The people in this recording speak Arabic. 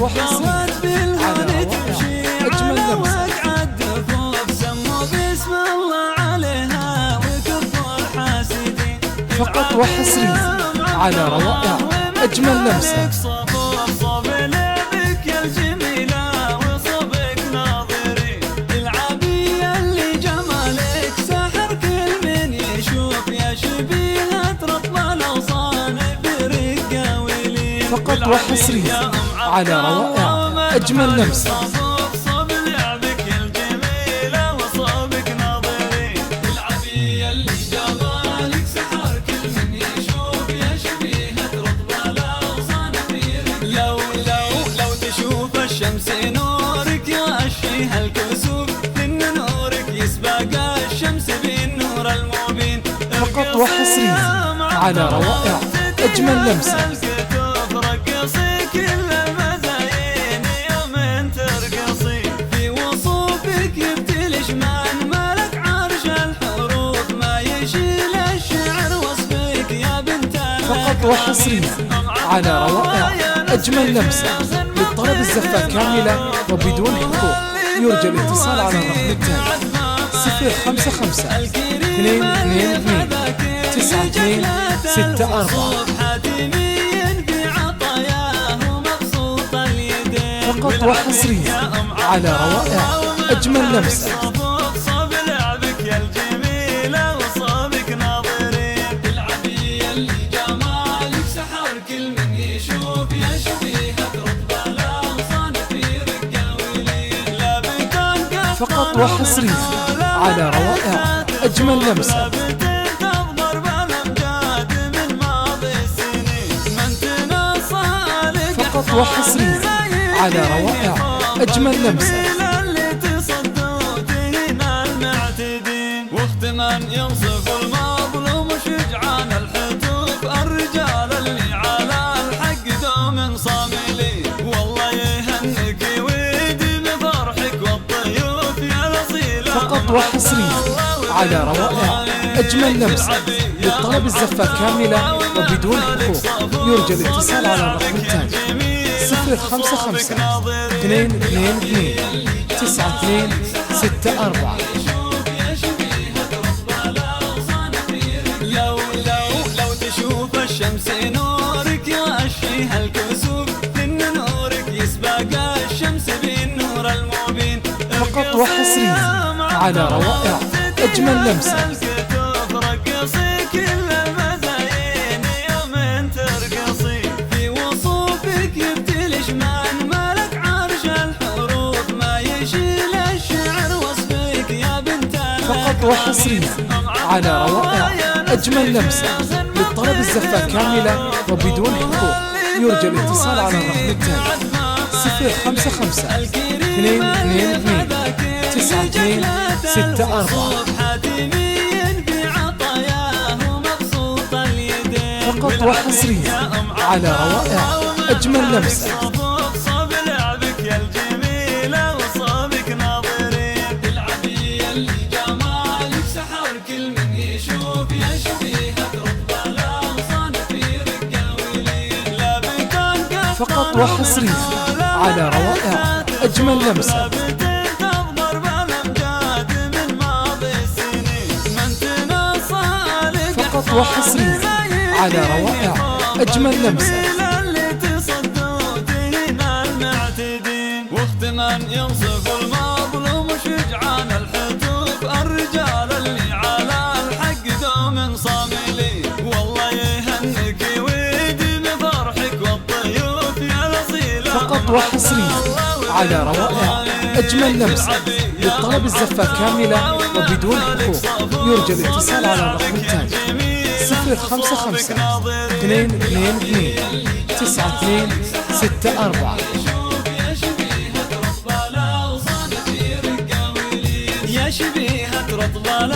وحصرية على روائع أجمل لمسة. فقط وحصرية على روائع أجمل لمسة. فقط وحصرية على روائع أجمل لمسة. لو تشوف الشمس نورك يغشيها الكسوف، إن نورك يسبق الشمس بالنور المبين. فقط وحصرية على روائع أجمل لمسة. فقط وحصرية على روائع أجمل لمسة. للطلب الزفة كاملة وبدون حقوق يرجى الاتصال على الرقم التالي 055 222 9264. فقط وحصرية على روائع أجمل لمسة. فقط وحصرية على روائع أجمل لمسة. فقط وحصرية على روائع أجمل لمسة. وقت من ينصف المظلوم شجعان الحتوف، الرجال اللي على الحق دوم صاملين. والله يهنك ويدي بفرحك والضيوف يا الاصيل. فقط وحصرية على روائع أجمل لمسة. للطلب الزفة كاملة وبدون حقوق يرجى الاتصال على الرقم التالي 055 222 9264. لو تشوف الشمس نورك يغشيها الكسوف، إن نورك يسبق الشمس بالنور المبين. فقط وحصرية على روائع أجمل لمسة. فقط وحصرية على روائع أجمل لمسة. للطلب الزفة كاملة وبدون حقوق يرجى الاتصال على الرقم التالي 055 222 9264. فقط وحصرية على روائع أجمل لمسة. فقط وحصرية على روائع أجمل لمسة. فقط وحصرية على روائع أجمل لمسة. وقت من ينصف المظلوم شجعان الحتوف، الرجال اللي على الحق دوم صاملين. والله يهنك ويدي بفرحك والضيوف يا الاصيل. فقط وحصرية على روائع أجمل لمسة. للطلب الزفة كاملة وبدون حقوق يرجى الاتصال على الرقم التالي 055 222 9264. يا شبيهة رطبة